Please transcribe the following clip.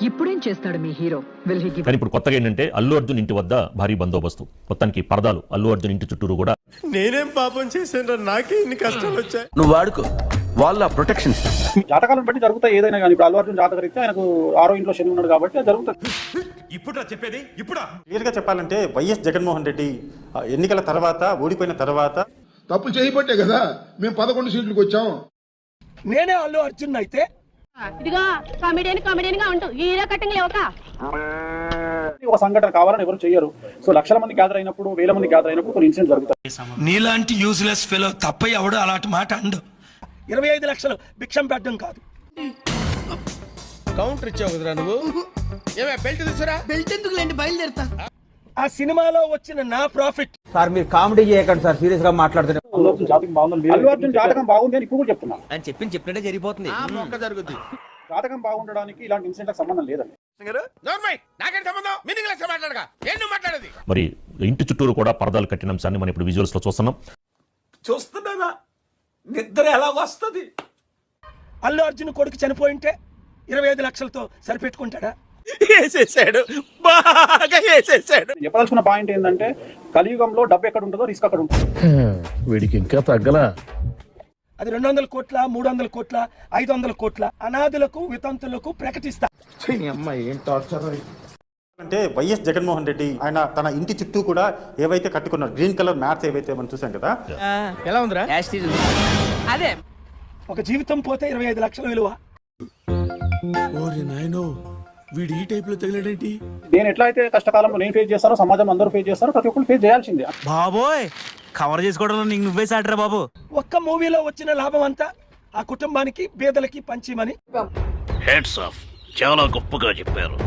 ఇప్పుడేం చేస్తాడు మీ hero? Will he give? కానీ ఇప్పుడు కొత్తగా ఏంటంటే అల్లు అర్జున్ ఇంటి వద్ద భారీ బందోబస్తు, మొత్తానికి పరదాలు అల్లు అర్జున్ ఇంటి చుట్టూరు కూడా. నేనేం పాపం చేశాను, నాకే ఇన్ని కష్టాలు వచ్చాయి. నువ్వు వాడుకో, వాళ్ళ ప్రొటెక్షన్. జాతకాలను బట్టి జరుగుతాయి ఏదైనా కానీ. ఇప్పుడు అల్లు అర్జున్ జాతక రీత్యా ఆయనకు 6వ ఇంట్లో శని ఉన్నాడు కాబట్టి అది జరుగుతుంది. ఇప్పుడు చెప్పేది ఇప్పుడు క్లియర్గా చెప్పాలంటే వైఎస్ జగన్మోహన్ రెడ్డి ఎన్నికల తర్వాత, ఓడిపోయిన తర్వాత తప్పు చేయబట్టే కదా మేము 11 సీట్లకు వచ్చాం. నేనే అల్లు అర్జున్ అయితే ఇదిగో కామెడియన్ గా ఉంటూ హీరో కటింగ్ లేవక ఒక సంఘటన కావాలని ఎవరు చేయరు. సో లక్షల మంది గ్యాదర్ అయినప్పుడు, వేల మంది గ్యాదర్ అయినప్పుడు కొన్ని ఇన్సిడెంట్ జరుగుతాయి. నీలాంటి యూజ్లెస్ ఫెలో తప్ప ఎవడు అలాంటి మాట అండు. 25 లక్షలు భిక్షం పెట్టడం కాదు. కౌంటర్ ఇచ్చావు కదరా నువ్వు. ఏమే బెల్ట్ తీసురా. బెల్ట్ ఎందుకు లేండి, బయలుదేరుతా. ఆ సినిమాలో వచ్చిన నా ప్రాఫిట్. సార్ మీరు కామెడీ చేయకండి సార్, సీరియస్ గా మాట్లాడుతున్నారు. అల్లు అర్జున్ జాతకం బాగుంది, అల్లు అర్జున్ జాతకం బాగుంది అని ఇప్పుడు కూడా చెప్తున్నా. అని చెప్పినట్టే జరిగిపోతుంది. జరుగుద్ది. జాతకం బాగుండడానికి ఇలాంటి ఇన్సిడెంట్ సంబంధం లేదండి. నాకేంటి సంబంధం? మీనింగ్లెస్ మాట్లాడగా ఏం నువ్వు మాట్లాడేది? మరి ఇంటి చుట్టూరు కూడా పరదాలు కట్టిన అంశాన్ని మనం ఇప్పుడు విజువల్స్ లో చూస్తున్నాం. చూస్తున్నానా నిద్ర ఎలా వస్తుంది? అల్లు అర్జున్ కొడుకు చనిపోయింటే 25 లక్షలతో సరిపెట్టుకుంటాడా? వేసేసాడు, బాగా వేసేసాడు. చెప్పదలుచుకున్న పాయింట్ ఏంటంటే కలియుగంలో డబ్బు ఎక్కడ ఉంటుందో రిస్క్ అక్కడ ఉంటుంది. వీడికి ఇంకా తగ్గలా. అది 200 కోట్ల, 300 కోట్ల, 500 కోట్ల అనాథులకు, వితంతులకు ప్రకటిస్తా. అంటే వైఎస్ జగన్మోహన్ రెడ్డి ఆయన తన ఇంటి చుట్టూ కూడా ఏవైతే కట్టుకున్నారు, గ్రీన్ కలర్ మ్యాట్స్ ఏవైతే మనం చూసాం కదా, ఎలా ఉందిరా? అదే ఒక జీవితం పోతే 25 లక్షల విలువ. ఓరి నాయనో, వీడు ఈ టైప్ లో తగిలాడేంటి? నేను ఎట్లా అయితే కష్టకాలంలో నేను ఫేస్ చేస్తానో, సమాజం అందరూ ఫేస్ చేస్తారో, ప్రతి ఒక్కరు ఫేస్ చేయాల్సిందే. బాబోయ్, కవర్ చేసుకోవడంలో నీకు నువ్వే సాటరా బాబు. ఒక్క మూవీలో వచ్చిన లాభం అంతా ఆ కుటుంబానికి, పేదలకి పంచిమని. హెడ్స్ ఆఫ్, చాలా గొప్పగా చెప్పారు.